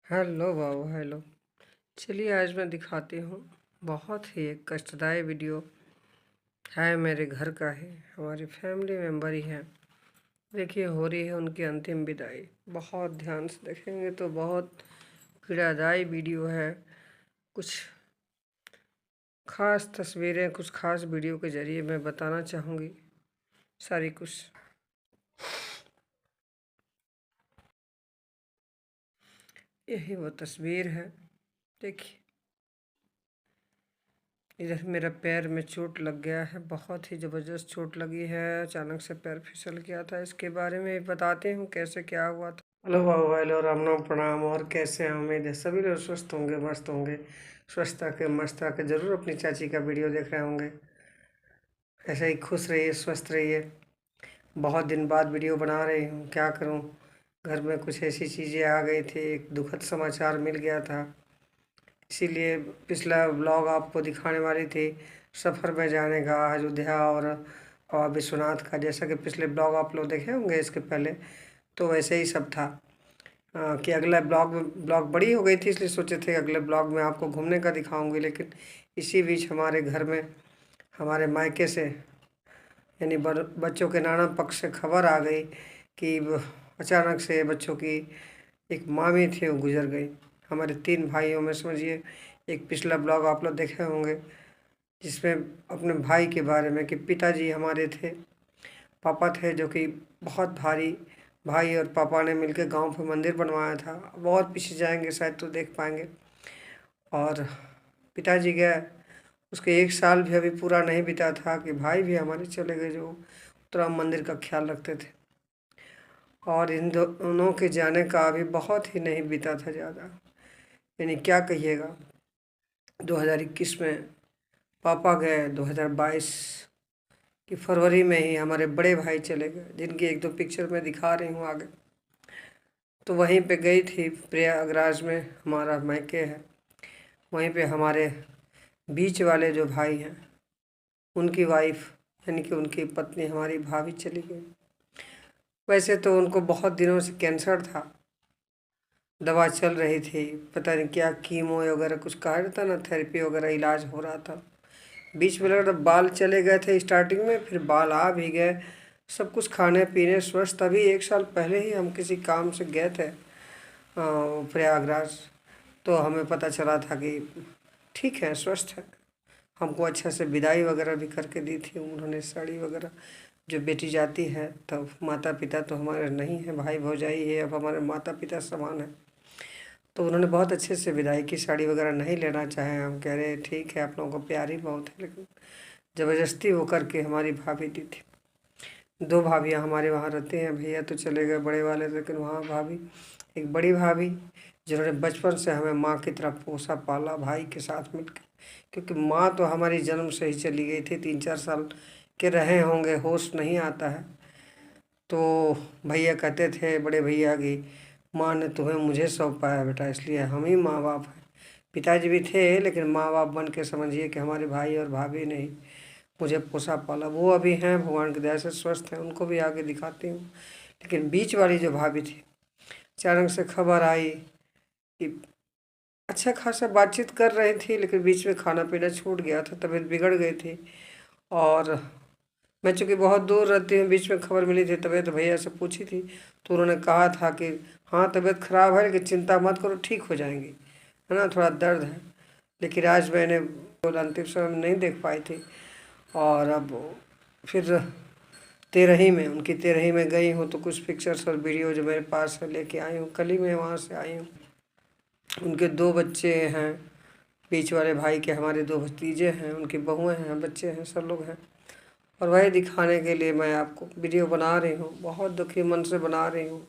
Hello बाबू hello. चलिए आज मैं दिखाती हूँ। बहुत ही एक कष्टदायी वीडियो है, मेरे घर का है, हमारी फैमिली मेम्बर ही है। देखिए हो रही है उनकी अंतिम विदाई। बहुत ध्यान से देखेंगे तो बहुत पीड़ादायी वीडियो है। कुछ खास तस्वीरें, कुछ खास वीडियो के ज़रिए मैं बताना चाहूँगी सारी कुछ। यही वो तस्वीर है, देखिए। इधर मेरा पैर में चोट लग गया है, बहुत ही ज़बरदस्त चोट लगी है। अचानक से पैर फिसल गया था। इसके बारे में बताते हूँ कैसे क्या हुआ था। हेलो बाबू हेलो, राम राम प्रणाम। और कैसे हैं? उम्मीद है सभी लोग स्वस्थ होंगे, मस्त होंगे। स्वस्थता के मस्त के जरूर अपनी चाची का वीडियो देख रहे होंगे। ऐसे ही खुश रहिए, स्वस्थ रहिए। बहुत दिन बाद वीडियो बना रही हूँ, क्या करूँ। घर में कुछ ऐसी चीज़ें आ गई थी, एक दुखद समाचार मिल गया था। इसीलिए पिछला ब्लॉग आपको दिखाने वाली थी, सफ़र में जाने का अयोध्या और विश्वनाथ का। जैसा कि पिछले ब्लॉग आप लोग देखे होंगे इसके पहले, तो वैसे ही सब था। कि अगला ब्लॉग बड़ी हो गई थी, इसलिए सोचे थे अगले ब्लॉग में आपको घूमने का दिखाऊंगी। लेकिन इसी बीच हमारे घर में, हमारे मायके से, यानी बच्चों के नाना पक्ष से खबर आ गई कि अचानक से बच्चों की एक मामी थी, वो गुजर गई। हमारे 3 भाइयों में समझिए। एक पिछला ब्लॉग आप लोग देखे होंगे जिसमें अपने भाई के बारे में, कि पिताजी हमारे थे, पापा थे, जो कि बहुत भारी। भाई और पापा ने मिलकर गांव पे मंदिर बनवाया था। अब और पीछे जाएंगे शायद तो देख पाएंगे। और पिताजी गए, उसके 1 साल भी अभी पूरा नहीं बीता था कि भाई भी हमारे चले गए, जो उत्तरा मंदिर का ख्याल रखते थे। और इन दोनों के जाने का अभी बहुत ही नहीं बीता था ज़्यादा, यानी क्या कहिएगा। 2021 में पापा गए, 2022 की फरवरी में ही हमारे बड़े भाई चले गए, जिनकी 1-2 पिक्चर मैं दिखा रही हूँ आगे। तो वहीं पे गई थी, प्रयागराज में हमारा मायके है। वहीं पे हमारे बीच वाले जो भाई हैं, उनकी वाइफ, यानी कि उनकी पत्नी हमारी भाभी चली गई। वैसे तो उनको बहुत दिनों से कैंसर था, दवा चल रही थी, पता नहीं क्या कीमो वगैरह कुछ कहा जाता ना, थेरेपी वगैरह इलाज हो रहा था। बीच में लग रहा बाल चले गए थे स्टार्टिंग में, फिर बाल आ भी गए। सब कुछ खाने पीने स्वस्थ। अभी 1 साल पहले ही हम किसी काम से गए थे प्रयागराज, तो हमें पता चला था कि ठीक है, स्वस्थ है। हमको अच्छा से विदाई वगैरह भी करके दी थी उन्होंने, साड़ी वगैरह। जो बेटी जाती है तब माता पिता तो हमारे नहीं हैं, भाई भौजाई है, अब हमारे माता पिता समान है। तो उन्होंने बहुत अच्छे से विदाई की। साड़ी वगैरह नहीं लेना चाहे, हम कह रहे ठीक है, आप लोगों को प्यार ही बहुत है, लेकिन ज़बरदस्ती वो करके हमारी भाभी दी थी। 2 भाभियाँ हमारे वहाँ रहती हैं। भैया तो चले गए बड़े वाले, लेकिन वहाँ भाभी, एक बड़ी भाभी जिन्होंने बचपन से हमें माँ की तरह पोसा पाला, भाई के साथ मिलकर। क्योंकि माँ तो हमारी जन्म से ही चली गई थी, 3-4 साल के रहे होंगे, होश नहीं आता है। तो भैया कहते थे, बड़े भैया की, माँ ने तुम्हें मुझे सौंपा है बेटा, इसलिए हम ही माँ बाप हैं। पिताजी भी थे, लेकिन माँ बाप बन के समझिए कि हमारे भाई और भाभी ने ही मुझे पोसा पाला। वो अभी हैं, भगवान की दया से स्वस्थ हैं, उनको भी आगे दिखाती हूँ। लेकिन बीच वाली जो भाभी थी, अचानक से खबर आई कि अच्छा खासा बातचीत कर रही थी, लेकिन बीच में खाना पीना छूट गया था, तबीयत बिगड़ गई थी। और मैं चूँकि बहुत दूर रहती हूँ, बीच में खबर मिली थी, तबीयत भैया से पूछी थी, तो उन्होंने कहा था कि हाँ तबीयत ख़राब है, लेकिन चिंता मत करो, ठीक हो जाएंगी, है ना, थोड़ा दर्द है। लेकिन आज मैंने अंतिम समय में नहीं देख पाई थी। और अब फिर तेरही में, उनकी तेरही में गई हूँ, तो कुछ पिक्चर्स और वीडियो जो मेरे पास है लेके आई हूँ। कल ही मैं वहाँ से आई हूँ। उनके 2 बच्चे हैं, बीच वाले भाई के हमारे 2 भतीजे हैं, उनकी बहुएँ हैं, बच्चे हैं, सब लोग हैं। और वही दिखाने के लिए मैं आपको वीडियो बना रही हूँ। बहुत दुखी मन से बना रही हूँ।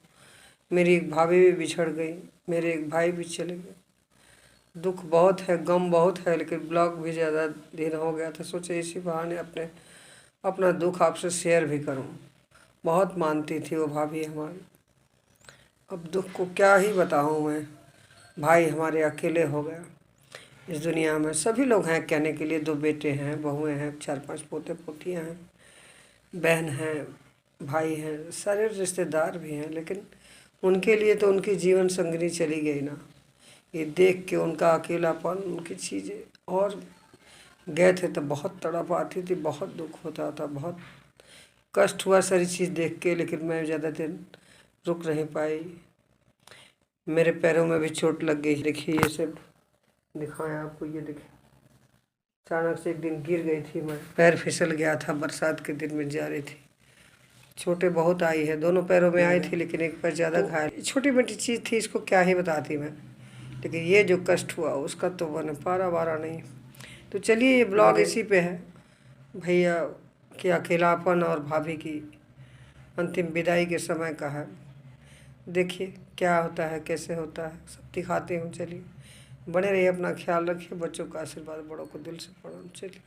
मेरी एक भाभी भी बिछड़ गई, मेरे एक भाई भी चले गए। दुख बहुत है, गम बहुत है, लेकिन ब्लॉग भी ज़्यादा दिन हो गया था, सोचे इसी बहाने अपना दुख आपसे शेयर भी करूँ। बहुत मानती थी वो भाभी हमारी। अब दुख को क्या ही बताऊँ मैं। भाई हमारे अकेले हो गया इस दुनिया में। सभी लोग हैं कहने के लिए, 2 बेटे हैं, बहुएँ हैं, 4-5 पोते पोतियाँ हैं, बहन हैं, भाई हैं, सारे रिश्तेदार भी हैं। लेकिन उनके लिए तो उनकी जीवन संगिनी चली गई ना। ये देख के उनका अकेलापन, उनकी चीज़ें, और गए थे तो बहुत तड़प आती थी, बहुत दुख होता था, बहुत कष्ट हुआ सारी चीज़ देख के। लेकिन मैं ज़्यादा दिन रुक नहीं पाई, मेरे पैरों में भी चोट लग गई। देखिए ये सब दिखाएं आपको, ये देखिए अचानक से एक दिन गिर गई थी मैं, पैर फिसल गया था, बरसात के दिन में जा रही थी। छोटे बहुत आई है, दोनों पैरों में आई थी, लेकिन एक पैर ज़्यादा घायल। छोटी मोटी चीज़ थी, इसको क्या ही बताती मैं, लेकिन ये जो कष्ट हुआ उसका तो मैंने पारा वारा नहीं। तो चलिए ये ब्लॉग इसी पे है, भैया के अकेलापन और भाभी की अंतिम विदाई के समय का है। देखिए क्या होता है, कैसे होता है, सब दिखाते हूँ। चलिए बने रहिए, अपना ख्याल रखिए, बच्चों का आशीर्वाद, बड़ों को दिल से प्रणाम। चलिए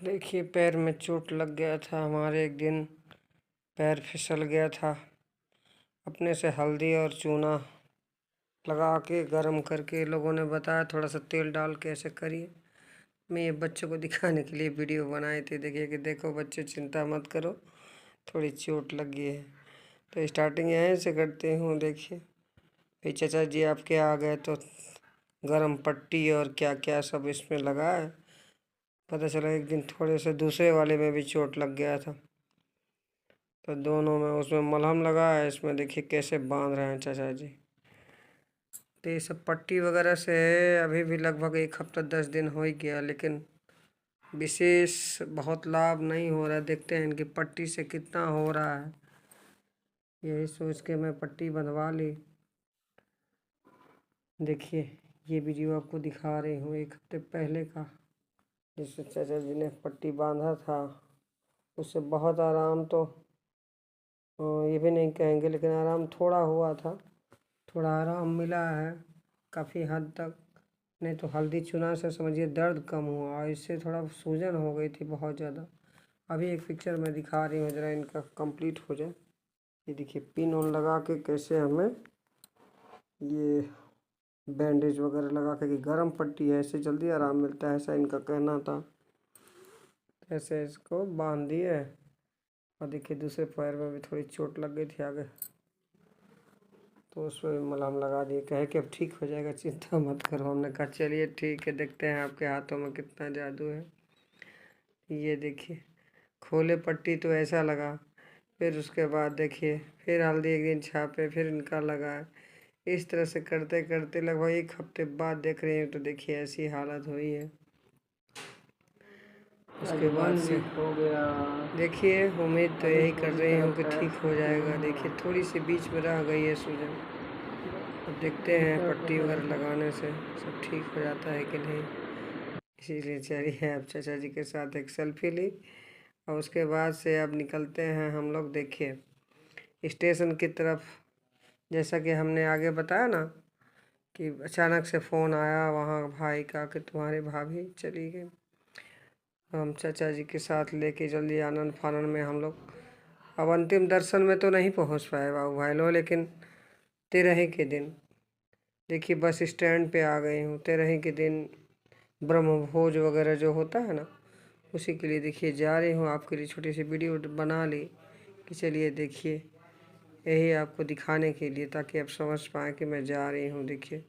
देखिए पैर में चोट लग गया था हमारे, एक दिन पैर फिसल गया था। अपने से हल्दी और चूना लगा के गर्म करके लोगों ने बताया, थोड़ा सा तेल डाल के ऐसे करिए। मैं ये बच्चों को दिखाने के लिए वीडियो बनाई थी। देखिए कि देखो बच्चे, चिंता मत करो, थोड़ी चोट लगी है। तो स्टार्टिंग यहीं से करते हूँ। देखिए भाई चाचा जी आपके आ गए तो गरम पट्टी और क्या क्या सब इसमें लगा है। पता चला एक दिन थोड़े से दूसरे वाले में भी चोट लग गया था, तो दोनों में उसमें मलहम लगा है। इसमें देखिए कैसे बांध रहे हैं चाचा जी। तो ये सब पट्टी वगैरह से अभी भी लगभग 1 हफ्ता 10 दिन हो ही गया, लेकिन विशेष बहुत लाभ नहीं हो रहा। देखते हैं इनकी पट्टी से कितना हो रहा है, यही सोच के मैं पट्टी बंधवा ली। देखिए ये वीडियो आपको दिखा रही हूँ 1 हफ्ते पहले का, जिससे चाचा जी ने पट्टी बांधा था। उससे बहुत आराम तो ये भी नहीं कहेंगे, लेकिन आराम थोड़ा हुआ था, थोड़ा आराम मिला है काफ़ी हद तक। नहीं तो हल्दी चूना से समझिए दर्द कम हुआ, और इससे थोड़ा सूजन हो गई थी बहुत ज़्यादा। अभी एक पिक्चर मैं दिखा रही हूँ, ज़रा इनका कंप्लीट हो जाए। ये देखिए पिन ऑन लगा के कैसे हमें ये बैंडेज वगैरह लगा के, कि गर्म पट्टी है, इससे जल्दी आराम मिलता है, ऐसा इनका कहना था। ऐसे इसको बांध दिए, और देखिए दूसरे पैर में भी थोड़ी चोट लग गई थी आगे, तो उसमें भी मलहम लगा दिए, कहे कि अब ठीक हो जाएगा, चिंता मत करो। हमने कहा चलिए ठीक है, देखते हैं आपके हाथों में कितना जादू है। ये देखिए खोले पट्टी तो ऐसा लगा, फिर उसके बाद देखिए फिर हल्दी एक दिन छापे, फिर इनका लगा। इस तरह से करते करते लगभग 1 हफ्ते बाद देख रहे हैं, तो देखिए ऐसी हालत हुई है। उसके बाद से हो गया। देखिए उम्मीद तो यही कर रही हूँ कि ठीक हो जाएगा। देखिए थोड़ी सी बीच में रह गई है सूजन, अब देखते हैं पट्टी वगैरह लगाने से सब ठीक हो जाता है कि नहीं। इसीलिए चलिए अब चाचा जी के साथ एक सेल्फी ली, और उसके बाद से अब निकलते हैं हम लोग। देखिए स्टेशन की तरफ, जैसा कि हमने आगे बताया ना कि अचानक से फ़ोन आया वहाँ भाई का कि तुम्हारी भाभी चली गई। हम चाचा जी के साथ लेके जल्दी आनन फानन में हम लोग अब अंतिम दर्शन में तो नहीं पहुँच पाए बाबू भाई लोग, लेकिन 13 के दिन देखिए बस स्टैंड पे आ गई हूँ। 13 के दिन ब्रह्म भोज वगैरह जो होता है ना, उसी के लिए देखिए जा रही हूँ। आपके लिए छोटी सी वीडियो बना ली कि चलिए देखिए, यही आपको दिखाने के लिए, ताकि आप समझ पाएँ कि मैं जा रही हूँ। देखिए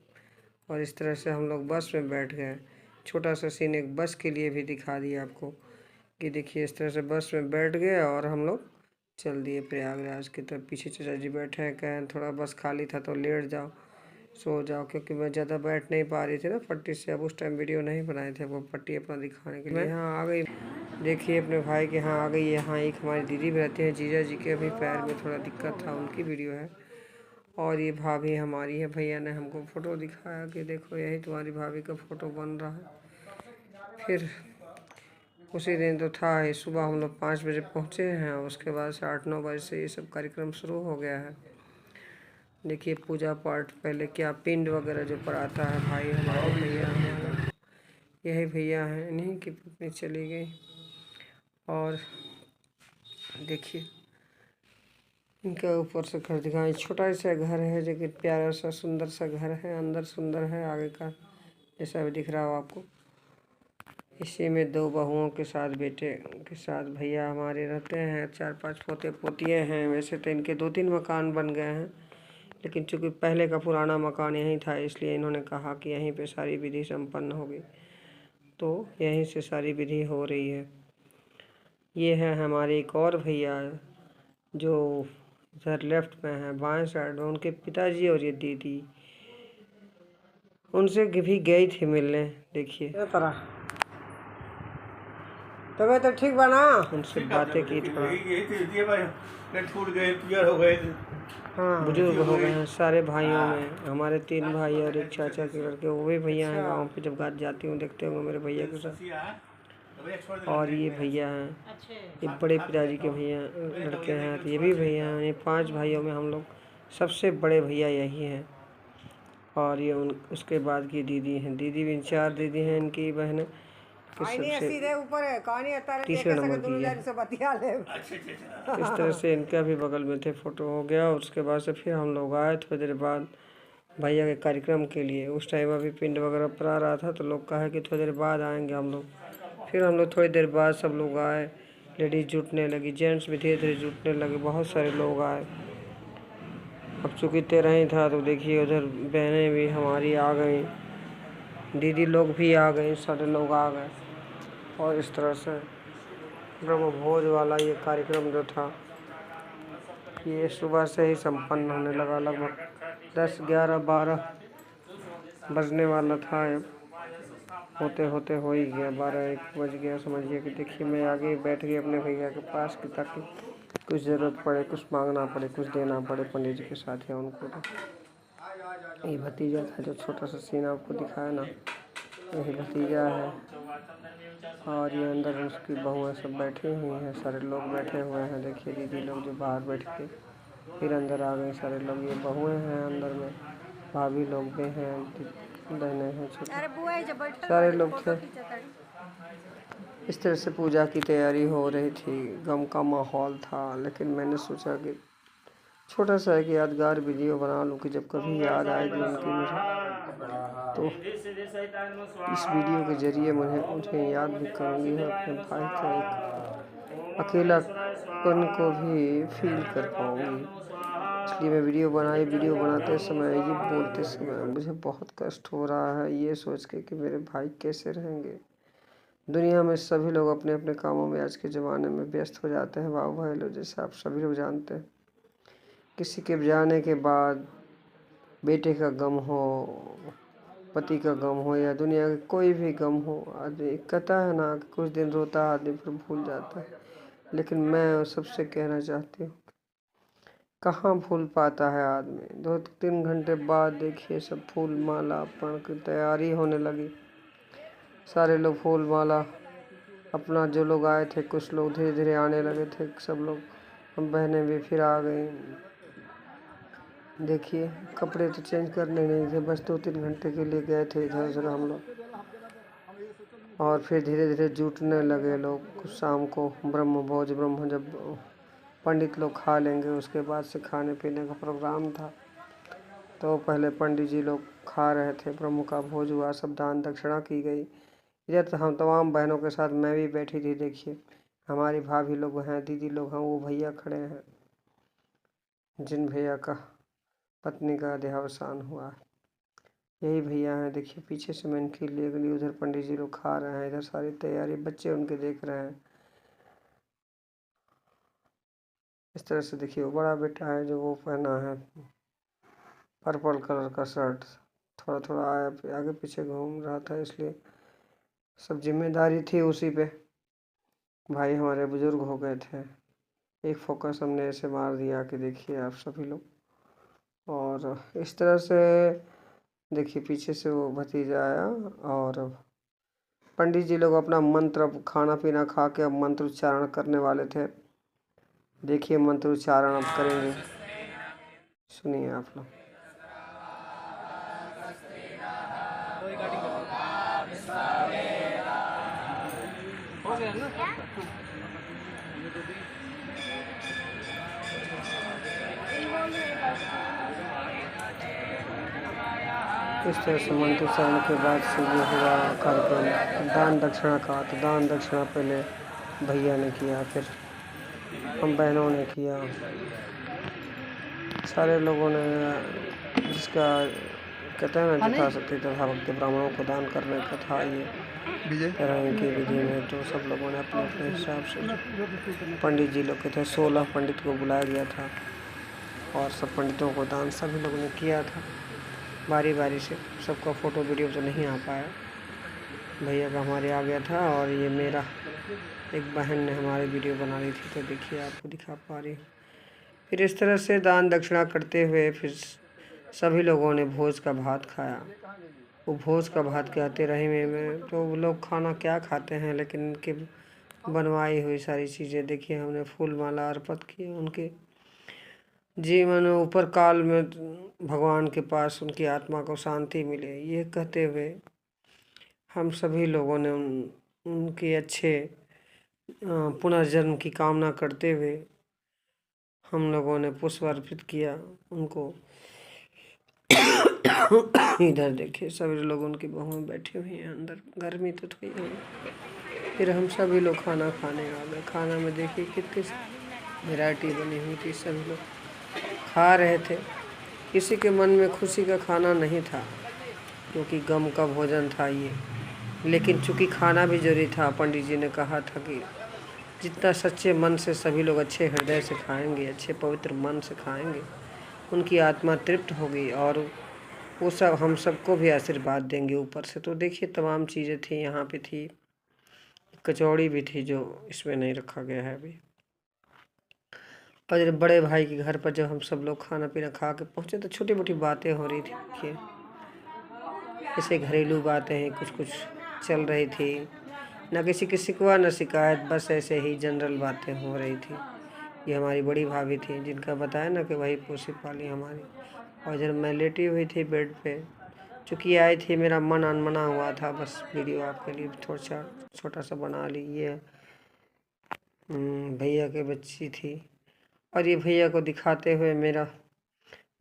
और इस तरह से हम लोग बस में बैठ गए। छोटा सा सीन एक बस के लिए भी दिखा दिया आपको कि देखिए इस तरह से बस में बैठ गए और हम लोग चल दिए प्रयागराज की तरफ। पीछे चाचा जी बैठे हैं, कहें थोड़ा बस खाली था तो लेट जाओ, सो जाओ, क्योंकि मैं ज़्यादा बैठ नहीं पा रही थी ना पट्टी से। अब उस टाइम वीडियो नहीं बनाए थे, वो पट्टी अपना दिखाने के लिए। यहाँ आ गई, देखिए अपने भाई के यहाँ आ गई। यहाँ एक हमारी दीदी भी रहती है, जीजा जी के अभी पैर में थोड़ा दिक्कत था, उनकी वीडियो है। और ये भाभी हमारी है, भैया ने हमको फ़ोटो दिखाया कि देखो यही तुम्हारी भाभी का फ़ोटो बन रहा है। फिर उसी दिन तो था ही, सुबह हम लोग 5 बजे पहुँचे हैं, उसके बाद से 8-9 बजे से ये सब कार्यक्रम शुरू हो गया है। देखिए पूजा पाठ पहले क्या, पिंड वगैरह जो पड़ाता है, भाई हमारे भैया हमारा, यही भैया हैं, इन्हीं की पत्नी चली गई। और देखिए इनका ऊपर से घर दिखाएं, छोटा सा घर है लेकिन प्यारा सा सुंदर सा घर है, अंदर सुंदर है, आगे का जैसा भी दिख रहा हो आपको। इसी में 2 बहुओं के साथ बेटे के साथ भैया हमारे रहते हैं। 4-5 पोते पोतिए हैं। वैसे तो इनके 2-3 मकान बन गए हैं, लेकिन चूँकि पहले का पुराना मकान यहीं था, इसलिए इन्होंने कहा कि यहीं पे सारी विधि संपन्न होगी, तो यहीं से सारी विधि हो रही है। ये है हमारे एक और भैया जो इधर लेफ्ट में है, बाएं साइड में, उनके पिताजी और ये दीदी। उनसे भी गई थी मिलने। देखिए तबीयत तो ठीक बना, उनसे बातें की थोड़ा। हाँ, बुजुर्ग हो गए हैं सारे भाइयों में। हमारे 3 भाई और एक चाचा के लड़के, वो भी भैया हैं। गाँव पे जब गात जाती हूँ देखते होंगे मेरे भैया के साथ। और ये भैया हैं, ये बड़े पिताजी के भैया लड़के हैं, तो ये भी भैया हैं। ये 5 भाइयों में हम लोग सबसे बड़े भैया यही हैं। और ये उसके बाद की दीदी हैं। दीदी भी 4 दीदी हैं इनकी बहनें। तीसरे नंबर की है। इस तरह से इनका भी बगल में थे फोटो हो गया। और उसके बाद से फिर हम लोग आए थोड़ी देर बाद भैया के कार्यक्रम के लिए। उस टाइम अभी पिंड वगैरह पड़ा रहा था, तो लोग कहा कि थोड़ी देर बाद आएंगे हम लोग। फिर हम लोग थोड़ी देर बाद सब लोग आए। लेडीज़ जुटने लगी, जेंट्स भी धीरे धीरे जुटने लगे, बहुत सारे लोग आए। अब चूँकि 13 ही था, तो देखिए उधर बहनें भी हमारी आ गई, दीदी लोग भी आ गई, सारे लोग आ गए। और इस तरह से ब्रह्म भोज वाला ये कार्यक्रम जो था, ये सुबह से ही संपन्न होने लगा। लगभग 10, 11, 12 बजने वाला था। होते होते हो ही गया, 12-1 बज गया समझिए। कि देखिए मैं आगे बैठ गई अपने भैया के पास कि ताकि कुछ ज़रूरत पड़े, कुछ मांगना पड़े, कुछ देना पड़े पंडित जी के साथ या उनको। तो ये भतीजा था जो छोटा सा सीन आपको दिखाया ना, यही भतीजा है। और ये अंदर उसकी बहुएं सब बैठी हुई हैं, सारे लोग बैठे हुए हैं। देखिए दीदी लोग जो बाहर बैठ के फिर अंदर आ गए सारे लोग। ये बहुएं हैं अंदर में, भाभी लोग भी हैं, बहनें हैं छोटे, सारे लोग थे। इस तरह से पूजा की तैयारी हो रही थी। गम का माहौल था, लेकिन मैंने सोचा कि छोटा सा एक यादगार वीडियो बना लूँ कि जब कभी याद आएगी उनकी मुझे, तो इस वीडियो के ज़रिए मुझे याद भी करूँगी और अपने भाई का एक अकेलापन को भी फील कर पाऊँगी। इसलिए मैं वीडियो बनाते समय, ये बोलते समय मुझे बहुत कष्ट हो रहा है, ये सोच के कि मेरे भाई कैसे रहेंगे। दुनिया में सभी लोग अपने अपने कामों में आज के ज़माने में व्यस्त हो जाते हैं बाबू भाई लोग, जैसे आप सभी लोग जानते हैं। किसी के जाने के बाद बेटे का गम हो, पति का गम हो, या दुनिया का कोई भी गम हो, आदमी कहता है ना कि कुछ दिन रोता है आदमी फिर भूल जाता है। लेकिन मैं सबसे कहना चाहती हूँ, कहाँ भूल पाता है आदमी। 2-3 घंटे बाद देखिए सब फूल माला अर्पण की तैयारी होने लगी। सारे लोग फूल माला अपना, जो लोग आए थे, कुछ लोग धीरे धीरे आने लगे थे, सब लोग, बहनें भी फिर आ गई। देखिए कपड़े तो चेंज करने नहीं थे, बस 2-3 घंटे के लिए गए थे इधर उधर हम लोग। और फिर धीरे धीरे जुटने लगे लोग। शाम को ब्रह्म भोज, जब पंडित लोग खा लेंगे उसके बाद से खाने पीने का प्रोग्राम था। तो पहले पंडित जी लोग खा रहे थे, ब्रह्म का भोज हुआ, सब दान दक्षिणा की गई। इधर तो हम तमाम बहनों के साथ मैं भी बैठी थी। देखिए हमारी भाभी लोग हैं, दीदी लोग हैं, वो भैया खड़े हैं जिन भैया का पत्नी का देहावसान हुआ। यही भैया हैं। देखिए पीछे से मैं इनके लिए गली, उधर पंडित जी लोग खा रहे हैं, इधर सारी तैयारी, बच्चे उनके देख रहे हैं। इस तरह से देखिए वो बड़ा बेटा है जो वो पहना है पर्पल कलर का शर्ट, थोड़ा थोड़ा आगे पीछे घूम रहा था, इसलिए सब जिम्मेदारी थी उसी पे। भाई हमारे बुजुर्ग हो गए थे। एक फोकस हमने ऐसे मार दिया कि देखिए आप सभी लोग। और इस तरह से देखिए पीछे से वो भतीजा आया और पंडित जी लोग अपना मंत्र, खाना पीना खा के अब मंत्र उच्चारण करने वाले थे। देखिए मंत्र उच्चारण अब करेंगे, सुनिए आप लोग। हो गया ना? इस तरह से मंदिर से आने के बाद से ये हुआ कार्यक्रम दान दक्षिणा का। तो दान दक्षिणा पहले भैया ने किया, फिर हम बहनों ने किया, सारे लोगों ने, जिसका कहते हैं ना यथाशक्ति तथा भक्ति ब्राह्मणों को दान करने का था ये तरह की विधि में। तो सब लोगों ने अपने अपने हिसाब से, पंडित जी लोग के थे, 16 पंडित को बुलाया गया था और सब पंडितों को दान सभी लोगों ने किया था बारी बारी से। सबका फ़ोटो वीडियो तो नहीं आ पाया, भैया का हमारे आ गया था और ये मेरा एक बहन ने हमारी वीडियो बना ली थी, तो देखिए आपको दिखा पा रही हूँ। फिर इस तरह से दान दक्षिणा करते हुए फिर सभी लोगों ने भोज का भात खाया। वो भोज का भात कहते रहे में तो वो लोग खाना क्या खाते हैं, लेकिन उनके बनवाई हुई सारी चीज़ें देखिए। हमने फूल माला अर्पित किए उनके जीवन ऊपर काल में, भगवान के पास उनकी आत्मा को शांति मिले, ये कहते हुए हम सभी लोगों ने उनके अच्छे पुनर्जन्म की कामना करते हुए हम लोगों ने पुष्प अर्पित किया उनको। इधर देखिए सभी लोग उनकी बहुएं बैठी हुई हैं अंदर, गर्मी तो थोड़ी है। फिर हम सभी लोग खाना खाने आ गए। खाना में देखिए कितनी वैरायटी बनी हुई थी, सभी लोग खा रहे थे। किसी के मन में खुशी का खाना नहीं था क्योंकि गम का भोजन था ये, लेकिन चूँकि खाना भी जरूरी था। पंडित जी ने कहा था कि जितना सच्चे मन से सभी लोग अच्छे हृदय से खाएंगे, अच्छे पवित्र मन से खाएंगे, उनकी आत्मा तृप्त होगी और वो सब हम सबको भी आशीर्वाद देंगे ऊपर से। तो देखिए तमाम चीज़ें थी, यहाँ पे थी कचौड़ी भी थी जो इसमें नहीं रखा गया है अभी। और जब बड़े भाई के घर पर जब हम सब लोग खाना पीना खा के पहुँचे तो छोटी मोटी बातें हो रही थी। देखिए ऐसे घरेलू बातें हैं, कुछ कुछ चल रही थी, न किसी की शिकवा न शिकायत, बस ऐसे ही जनरल बातें हो रही थी। ये हमारी बड़ी भाभी थी जिनका बताया ना कि वही पोसी पाली हमारी। और जब मैं लेटी हुई थी बेड पे, चूँकि आई थी, मेरा मन अनमना हुआ था, बस वीडियो आपके लिए थोड़ा छोटा सा बना ली। ये भैया के बच्ची थी और ये भैया को दिखाते हुए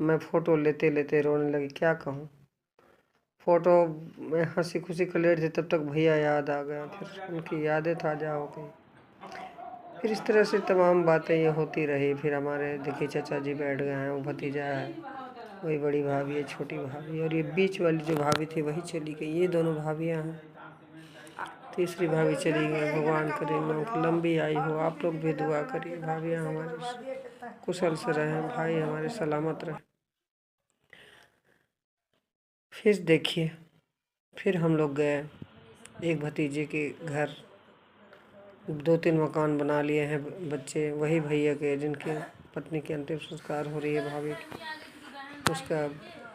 मैं फ़ोटो लेते लेते रोने लगी। क्या कहूँ, फ़ोटो में हंसी खुशी कर लेते थे, तब तक भैया याद आ गया, फिर उनकी यादें ताज़ा हो गई। फिर इस तरह से तमाम बातें ये होती रही। फिर हमारे देखिए चाचा जी बैठ गए हैं, वो भतीजा है, वही बड़ी भाभी है, छोटी भाभी, और ये बीच वाली जो भाभी थी वही चली गई। ये दोनों भाभियाँ हैं, तीसरी भाभी चली गई। भगवान करे उनकी लंबी आयु हो। आप लोग भी दुआ करिए भाभियाँ हमारी कुशल से रहें, भाई हमारे सलामत रहे। फिर देखिए फिर हम लोग गए एक भतीजे के घर, 2-3 मकान बना लिए हैं बच्चे, वही भैया के जिनके पत्नी की अंतिम संस्कार हो रही है भाभी की, उसका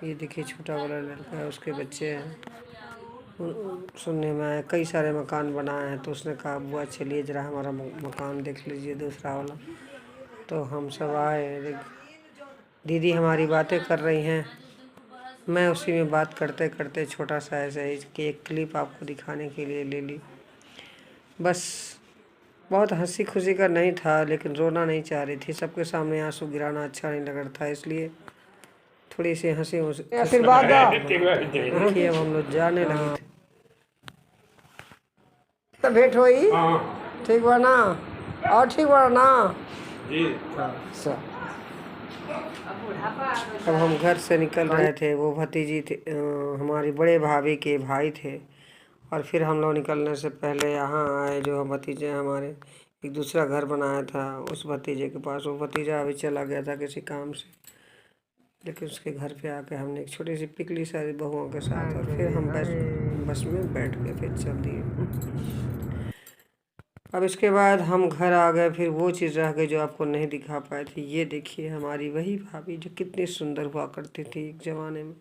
ये देखिए छोटा वाला लड़का है, उसके बच्चे हैं। सुनने में आया कई सारे मकान बनाए हैं, तो उसने कहा बुआ चलिए ज़रा हमारा मकान देख लीजिए दूसरा वाला। तो हम सब आए, दीदी हमारी बातें कर रही हैं, मैं उसी में बात करते करते छोटा सा ऐसे ही कि एक क्लिप आपको दिखाने के लिए ले ली। बस बहुत हंसी खुशी का नहीं था, लेकिन रोना नहीं चाह रही थी। सबके सामने आंसू गिराना अच्छा नहीं लग रहा था, इसलिए थोड़ी सी हंसी आशीर्वाद देखिए। अब हम लोग जाने लगे थे तब भेंट हुई। ठीक बा ना, और ठीक बा ना जी। अब हम घर से निकल रहे थे, वो भतीजी थे, हमारी बड़े भाभी के भाई थे। और फिर हम लोग निकलने से पहले यहाँ आए, जो भतीजे हमारे एक दूसरा घर बनाया था उस भतीजे के पास। वो भतीजा अभी चला गया था किसी काम से, लेकिन उसके घर पे आके हमने एक छोटी सी पिक ली सारी बहुओं के साथ, और फिर हम बस में बैठ के फिर चल दिए। अब इसके बाद हम घर आ गए। फिर वो चीज़ रह गई जो आपको नहीं दिखा पाए थे। ये देखिए हमारी वही भाभी जो कितनी सुंदर हुआ करती थी एक ज़माने में,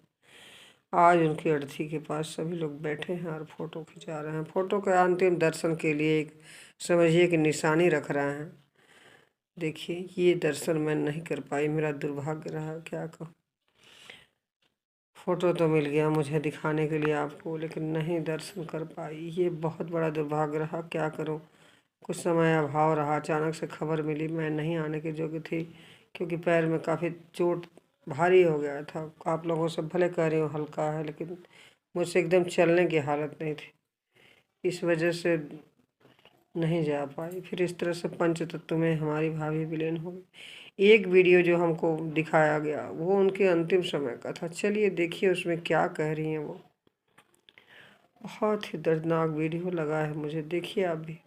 आज उनकी अर्थी के पास सभी लोग बैठे हैं और फ़ोटो खिंचा रहे हैं। फ़ोटो के अंतिम दर्शन के लिए एक समझिए कि निशानी रख रहे हैं। देखिए ये दर्शन मैं नहीं कर पाई, मेरा दुर्भाग्य रहा, क्या कहूँ। फ़ोटो तो मिल गया मुझे दिखाने के लिए आपको, लेकिन नहीं दर्शन कर पाई, ये बहुत बड़ा दुर्भाग्य रहा। क्या करूँ, कुछ समय अभाव रहा, अचानक से खबर मिली, मैं नहीं आने की योग्य थी क्योंकि पैर में काफ़ी चोट भारी हो गया था। आप लोगों से भले कह रही हूँ हल्का है, लेकिन मुझसे एकदम चलने की हालत नहीं थी, इस वजह से नहीं जा पाई। फिर इस तरह से पंचतत्व में हमारी भाभी विलीन हो गई। एक वीडियो जो हमको दिखाया गया वो उनके अंतिम समय का था। चलिए देखिए उसमें क्या कह रही हैं वो। बहुत ही दर्दनाक वीडियो लगा है मुझे, देखिए आप भी।